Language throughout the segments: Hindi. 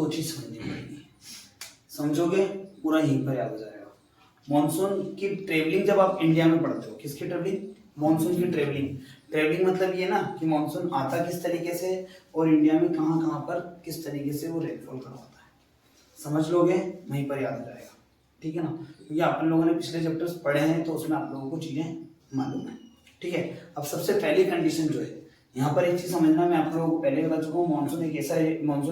दो चीज समझनी पड़ेगी, समझोगे पूरा यहीं पर याद हो जाएगा। मॉनसून की ट्रेवलिंग जब आप इंडिया में पढ़ते हो, किसकी ट्रेवलिंग? मॉनसून की ट्रेवलिंग। ट्रेवलिंग मतलब ये ना कि मॉनसून आता किस तरीके से और इंडिया में कहाँ कहाँ पर किस तरीके से वो रेनफॉल करवाता है, समझ लोगे वहीं पर याद हो जाएगा, ठीक है ना। क्योंकि आप लोगों ने पिछले चैप्टर्स पढ़े हैं तो उसमें आप लोगों को चीजें मालूम है, ठीक है। अब सबसे पहली कंडीशन जो है यहाँ पर एक चीज समझना, मैं आप लोगों को पहले बता चुका हूँ, मानसून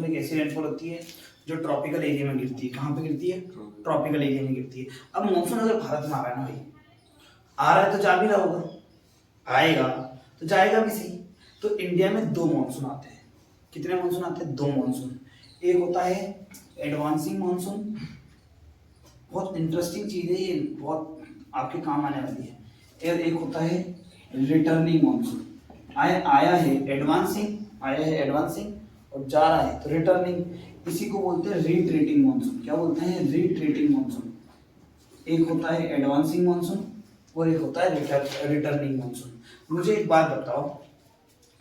एक ऐसी रेनफॉल होती है जो ट्रॉपिकल एरिया में गिरती है। कहाँ पे गिरती है? ट्रॉपिकल एरिया में गिरती है। अब मानसून अगर भारत में आ रहा है ना भाई, आ रहा है तो जा भी रहा होगा, आएगा तो जाएगा भी सही। तो इंडिया में दो मानसून आते हैं। कितने मानसून आते हैं? दो मानसून। एक होता है एडवांसिंग मानसून, बहुत इंटरेस्टिंग चीज है ये, बहुत आपके काम आने वाली है। और एक होता है रिटर्निंग मानसून। आया है एडवांसिंग और जा रहा है तो रिटर्निंग। इसी को बोलते हैं रिट्रीटिंग मानसून। क्या बोलते हैं? Retreating monsoon. एक होता है एडवांसिंग मानसून और एक होता है रिटर्निंग मानसून। मुझे एक बात बताओ,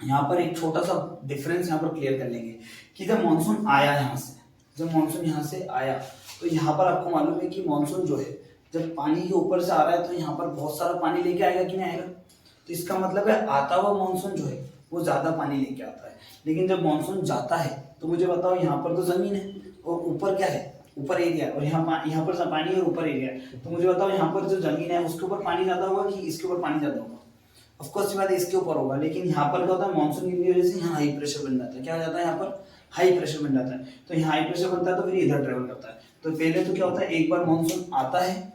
यहाँ पर एक छोटा सा डिफरेंस यहाँ पर क्लियर कर लेंगे कि जब मानसून आया यहाँ से, जब मानसून यहाँ से आया तो यहाँ पर आपको मालूम है कि मानसून जो है जब पानी के ऊपर से आ रहा है तो यहाँ पर बहुत सारा पानी लेके आएगा कि नहीं आएगा? तो इसका मतलब है आता हुआ मानसून जो है वो ज्यादा पानी लेके आता है। लेकिन जब मानसून जाता है तो मुझे बताओ, यहाँ पर तो जमीन है और ऊपर क्या है? ऊपर एरिया, और यहाँ पर पानी और ऊपर एरिया है। तो मुझे बताओ यहाँ पर जो जमीन है उसके ऊपर पानी ज्यादा होगा कि इसके ऊपर पानी ज्यादा होगा? ऑफकोर्स ये बात इसके ऊपर होगा। लेकिन यहाँ पर क्या होता है, मानसून की वजह से यहाँ हाई प्रेशर बन जाता है। क्या हो जाता है? यहाँ पर हाई प्रेशर बन जाता है। तो यहाँ हाई प्रेशर बनता है तो फिर इधर ट्रेवल करता है। तो पहले तो क्या होता है, एक बार मानसून आता है,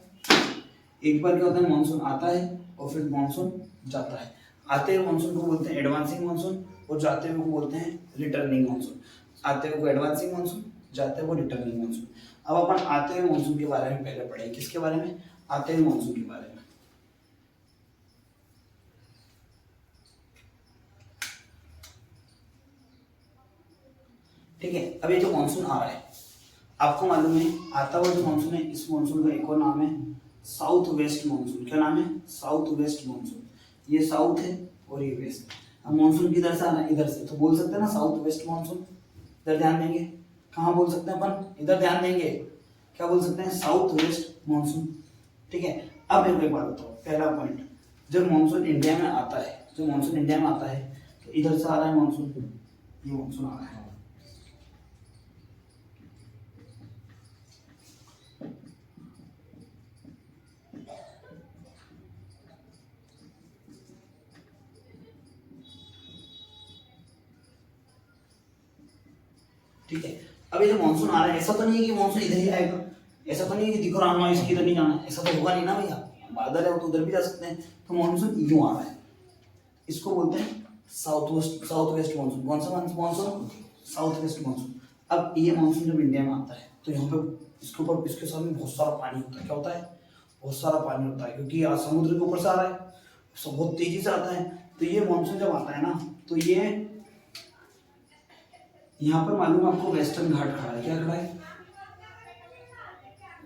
एक बार क्या होता है मानसून आता है और फिर मानसून जाता है। आते हुए मानसून को बोलते हैं एडवांसिंग मानसून और जाते हुए को बोलते हैं रिटर्निंग मानसून। आते हुए को एडवांसिंग मानसून, जाते हुए रिटर्निंग मानसून। अब अपन आते हुए मानसून के बारे में पहले पढ़े। किसके बारे में? आते हुए मानसून के बारे में। ठीक है। अब ये जो मानसून आ रहा है आपको मालूम है, आता हुआ जो मानसून है, इस मानसून का एक और नाम है साउथ वेस्ट मानसून। क्या नाम है? South west monsoon. ये साउथ है और ये वेस्ट। अब मानसून किधर से आना है? इधर से। तो बोल सकते हैं ना साउथ वेस्ट मानसून। इधर ध्यान देंगे, कहाँ बोल सकते हैं अपन? इधर ध्यान देंगे। क्या बोल सकते हैं? South west monsoon. ठीक है। अब मेरे को एक बात बताओ, पहला पॉइंट, जब मानसून इंडिया में आता है, जो मानसून इंडिया में आता है तो इधर से आ रहा है मानसून, ये मानसून आ रहा है। ठीक है। अब ये जो मानसून आ रहा है, ऐसा तो नहीं है कि मानसून इधर ही आएगा, ऐसा तो नहीं है कि दिखो राम इसकी इधर नहीं जाना है, ऐसा तो होगा नहीं ना भैया। बादल है वो तो उधर भी जा सकते हैं। तो मानसून यूं आ रहा है, इसको बोलते हैं साउथ वेस्ट मानसून। कौन सा मानसून? South west monsoon. अब ये मानसून जब इंडिया में आता है तो यहाँ पे इसके ऊपर, इसके सामने बहुत सारा पानी होता है। क्या होता है? बहुत सारा पानी होता है, क्योंकि समुद्र के ऊपर से आ रहा है, बहुत तेजी से आता है। तो ये मानसून जब आता है ना तो ये यहाँ पर मालूम है आपको वेस्टर्न घाट खड़ा है। क्या खड़ा है?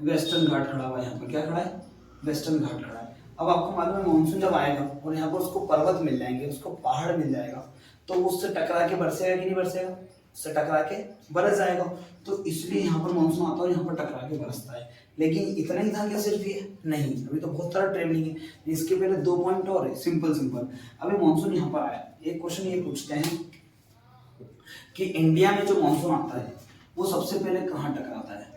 वेस्टर्न घाट खड़ा हुआ है। यहाँ पर क्या खड़ा है? वेस्टर्न घाट खड़ा है। अब आपको मालूम है मानसून जब आएगा और यहाँ पर उसको पर्वत मिल जाएंगे, उसको पहाड़ मिल जाएगा, तो वो उससे टकरा के बरसेगा कि नहीं बरसेगा? उससे टकरा के बरस जाएगा। तो इसलिए यहाँ पर मानसून आता है और यहाँ पर टकरा के बरसता है। लेकिन इतना ही था क्या सिर्फ ये? नहीं, अभी तो बहुत सारा ट्रेवलिंग है। इसके पहले दो पॉइंट और है, सिंपल। अभी मानसून यहाँ पर आया, एक क्वेश्चन ये पूछते हैं कि इंडिया में जो मानसून आता है वो सबसे पहले कहाँ टकराता है?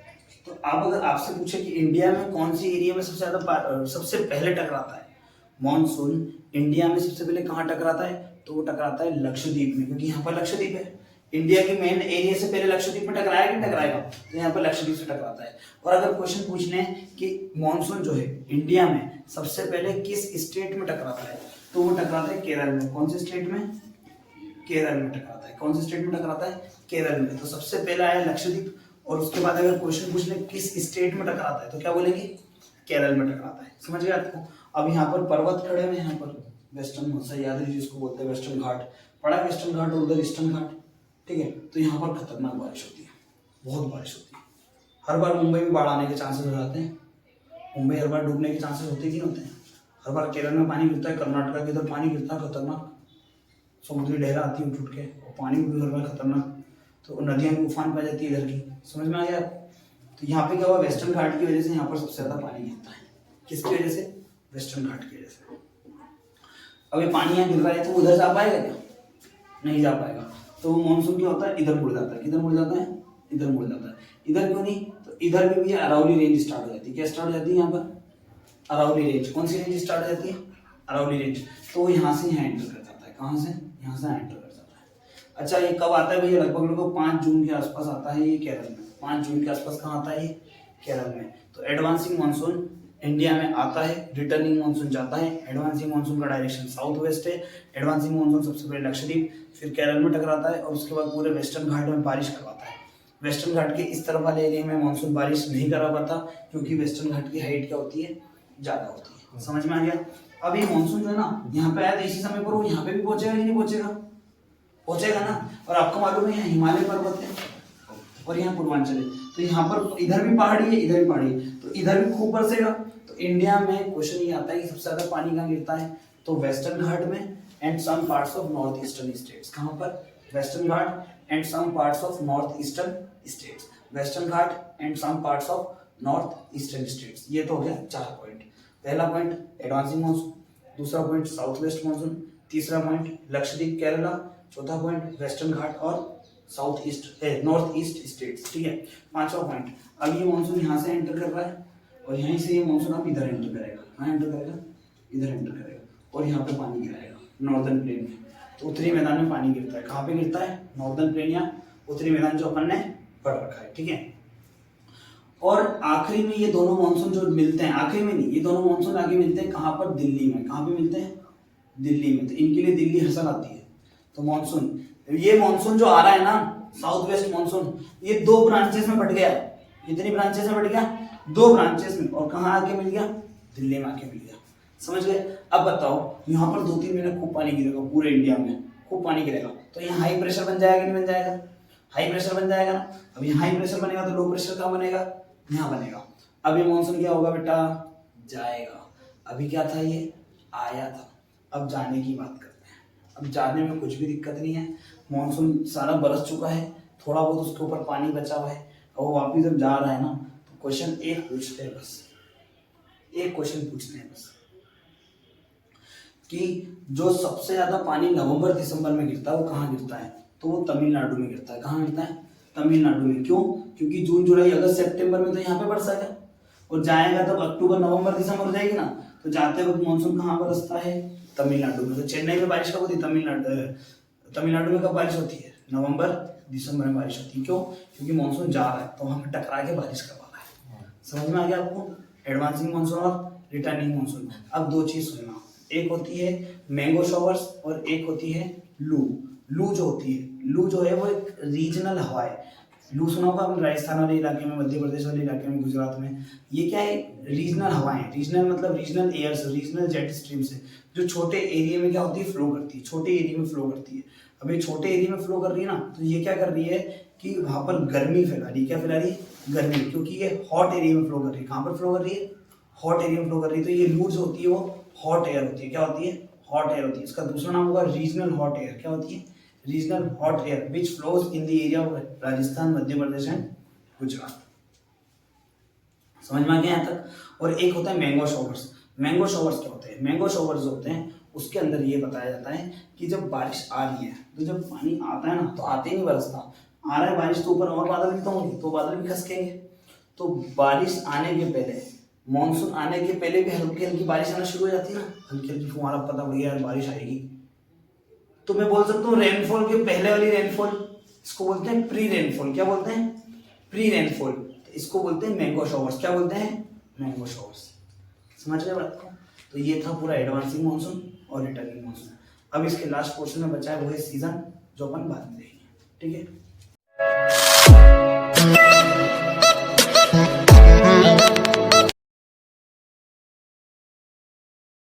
तो आप अगर आपसे पूछे कि इंडिया में कौन सी एरिया में सबसे पहले टकराता है मानसून, इंडिया में सबसे पहले कहाँ टकराता है? तो वो टकराता है लक्षद्वीप में, क्योंकि यहाँ पर लक्षद्वीप है। इंडिया के मेन एरिया से पहले लक्षद्वीप में टकराया कि टकराएगा? तो यहाँ पर लक्षद्वीप से टकराता है। और अगर क्वेश्चन पूछ लें कि मानसून जो है इंडिया में सबसे पहले किस स्टेट में टकराता है, तो वो टकराता है केरल में। कौन से स्टेट में? केरल में टकराता है। कौन से स्टेट में टकराता है? केरल में। तो सबसे पहला आया लक्षद्वीप, और उसके बाद अगर क्वेश्चन पूछ ले किस स्टेट में टकराता है तो क्या बोलेंगे? केरल में टकराता है। समझ गए आपको? अब यहाँ पर पर्वत खड़े हुए, यहाँ पर वेस्टर्न सह्याद्री जिसको बोलते हैं, वेस्टर्न घाट पड़ा, वेस्टर्न घाट और उधर ईस्टर्न घाट। ठीक है। तो यहाँ पर खतरनाक बारिश होती है, बहुत बारिश होती है। हर बार मुंबई में बाढ़ आने के चांसेस हो जाते हैं, मुंबई हर बार डूबने के चांसेस होते कि नहीं होते हैं? हर बार केरल में पानी गिरता है, कर्नाटका के इधर पानी गिरता है खतरनाक, समुद्री लहर आती है उठ के, और पानी भी हर बार खतरनाक। तो नदियां भी उफान पा जाती है इधर की। समझ में आ गया? तो यहाँ पे क्या हुआ, वेस्टर्न घाट की वजह से यहाँ पर सबसे ज्यादा पानी गिरता है। किसकी वजह से? वेस्टर्न घाट की वजह से। अब ये पानी यहाँ गिर रहा है तो उधर जा पाएगा क्या? नहीं जा पाएगा। तो मानसून क्या होता है, इधर मुड़ जाता है। किधर मुड़ जाता है? इधर मुड़ जाता है। इधर क्यों नहीं? तो इधर में भी अरावली रेंज स्टार्ट हो जाती है। क्या स्टार्ट हो जाती है यहाँ पर? अरावली रेंज। कौन सी रेंज स्टार्ट हो जाती है? अरावली रेंज। तो वो यहाँ से यहाँ एंटर कर जाता है। कहाँ से? यहाँ से एंटर कर जाता है। अच्छा, ये कब आता है भैया? लगभग 5 जून के आसपास आता है ये केरल में। 5 जून के आसपास कहाँ आता है ये? केरल में। तो एडवांसिंग मानसून इंडिया में आता है, रिटर्निंग मानसून जाता है। एडवांसिंग मानसून का डायरेक्शन साउथ वेस्ट है। एडवांसिंग मानसून सबसे पहले लक्षद्वीप, फिर केरल में टकराता है और उसके बाद पूरे वेस्टर्न घाट में बारिश करवाता है। वेस्टर्न घाट के इस तरफ वाले एरिया में मानसून बारिश नहीं करा पाता क्योंकि वेस्टर्न घाट की हाइट क्या होती है? ज्यादा होती है। समझ में आ गया? अब ये मानसून जो है ना यहाँ पे आया तो इसी समय पर वो यहाँ पे भी पहुंचेगा कि नहीं पहुंचेगा? पहुंचेगा ना। और आपको मालूम है यहाँ हिमालय पर्वत है और यहाँ पूर्वांचल है, तो यहाँ पर इधर भी पहाड़ी है, इधर भी पहाड़ी है, तो इधर भी खूब बरसेगा। तो इंडिया में क्वेश्चन ये आता है कि सबसे ज्यादा पानी कहाँ गिरता है? तो वेस्टर्न घाट में and some parts of north eastern states. कहाँ पर? Western Ghat and some parts of north eastern states. Western Ghat and some parts of north eastern states. ये तो हो गया 4 पॉइंट। पहला पॉइंट एडवांसिंग मानसून, दूसरा पॉइंट साउथ वेस्ट मानसून, तीसरा पॉइंट लक्षद्वीप केरला, चौथा पॉइंट वेस्टर्न घाट और south east north east states. ठीक है, 5वां पॉइंट, अब ये मानसून यहाँ से एंटर कर रहा है और यहीं से ये मानसून अब इधर एंटर करेगा। कहाँ एंटर करेगा? इधर एंटर करेगा और यहाँ पे पानी गिराएगा नॉर्दर्न प्लेन में। तो उत्तरी मैदान में पानी गिरता है। कहाँ पे गिरता है? नॉर्दर्न प्लेन या उत्तरी मैदान जो अपन ने पढ़ रखा है। ठीक है, और आखिरी में ये दोनों मानसून जो मिलते हैं, आखिरी में नहीं, ये दोनों मानसून आगे मिलते हैं कहाँ पर? दिल्ली में। कहाँ पे मिलते हैं? दिल्ली में। तो इनके लिए दिल्ली हसन आती है। तो मानसून, ये मानसून जो आ रहा है ना साउथ वेस्ट मानसून, ये 2 ब्रांचेस में बट गया। कितनी ब्रांचेस में बट गया? 2 ब्रांचेस में। और कहाँ आके मिल गया? दिल्ली में आके मिल गया। समझ गए? अब बताओ, यहाँ पर 2-3 महीने खूब पानी गिरेगा, पूरे इंडिया में खूब पानी गिरेगा, तो यहाँ हाई प्रेशर बन जाएगा कि नहीं बन जाएगा? हाई प्रेशर बन जाएगा ना। अब यहाँ हाई प्रेशर बनेगा तो लो प्रेशर कहाँ बनेगा? यहाँ बनेगा। अब ये मानसून क्या होगा बेटा? जाएगा। अभी क्या था? ये आया था। अब जाने की बात करते हैं। अब जाने में कुछ भी दिक्कत नहीं है, मानसून सारा बरस चुका है, थोड़ा बहुत उसके ऊपर पानी बचा हुआ है, और वो वापिस जब जा रहा है ना तो क्वेश्चन एक पूछते हैं बस, एक क्वेश्चन पूछते हैं बस कि जो सबसे ज्यादा पानी नवंबर दिसंबर में गिरता है वो कहाँ गिरता है? तो वो तमिलनाडु में गिरता है। कहाँ गिरता है? तमिलनाडु में। क्यों? क्योंकि जून जुलाई अगस्त सितंबर में तो यहाँ पे बरसेगा और जाएगा तब अक्टूबर नवंबर दिसंबर हो जाएगी ना। तो जाते वक्त मानसून कहाँ बरसता है? तमिलनाडु में। तो चेन्नई में बारिश कब होती है? तमिलनाडु में कब बारिश होती है? नवंबर दिसंबर में बारिश होती है। क्यों? क्योंकि मानसून जा रहा है तो वहां पर टकरा के बारिश करवा रहा है। समझ में आ गया आपको? एडवांसिंग मानसून और रिटर्निंग मानसून। अब 2 चीज सुनना, एक होती है मैंगो शॉवर्स और एक होती है लू। लू जो होती है, लू जो है वो एक रीजनल हवा है। लू सुना होगा आपने, राजस्थान वाले इलाके में, मध्य प्रदेश वाले इलाके में, गुजरात में। ये क्या है? रीजनल हवाएं। रीजनल मतलब regional airs, regional jet stream से जो छोटे एरिया में क्या होती है? फ्लो करती है, छोटे एरिया में फ्लो करती है। अब ये छोटे एरिया में फ्लो कर रही है ना, तो ये क्या कर रही है कि वहां पर गर्मी फैला रही है। क्या फैला रही है? गर्मी, क्योंकि ये हॉट एरिया में फ्लो कर रही है। कहाँ पर फ्लो कर रही है? हॉट एरिया में फ्लो कर रही है। तो ये लू जो होती है वो हॉट एयर होती है। क्या होती है? हॉट एयर होती है। इसका दूसरा नाम होगा रीजनल हॉट एयर। क्या होती है? Regional hot air which flows in the area of Rajasthan, Madhya Pradesh and Gujarat. समझ में आ गया यहाँ तक? और एक होता है मैंगो शॉवर्स। मैंगो शॉवर्स क्या होते हैं? मैंगो शॉवर्स होते हैं उसके अंदर ये बताया जाता है कि जब बारिश आ रही है तो जब पानी आता है ना तो आते ही नहीं बरसता, आ रहा है बारिश तो ऊपर और बादल भी तो होंगे, तो बादल भी खसकेंगे। तो बारिश आने के पहले, मानसून आने के पहले भी हल्की हल्की बारिश आना शुरू हो जाती है ना, हल्की हल्की फुहारा, पता भैया यार बारिश आएगी। तो मैं बोल सकता हूँ रेनफॉल के पहले वाली रेनफॉल, इसको बोलते हैं प्री रेनफॉल। क्या बोलते हैं? Pre rainfall. तो इसको बोलते हैं मैंगो शॉवर्स। क्या बोलते हैं? Mango showers. समझ गए बात को? तो ये था पूरा एडवांसिंग मानसून और रिटर्निंग मानसून। अब इसके लास्ट पोर्शन में बचा है वो है सीजन, जो अपन बाद में देखेंगे। ठीक है।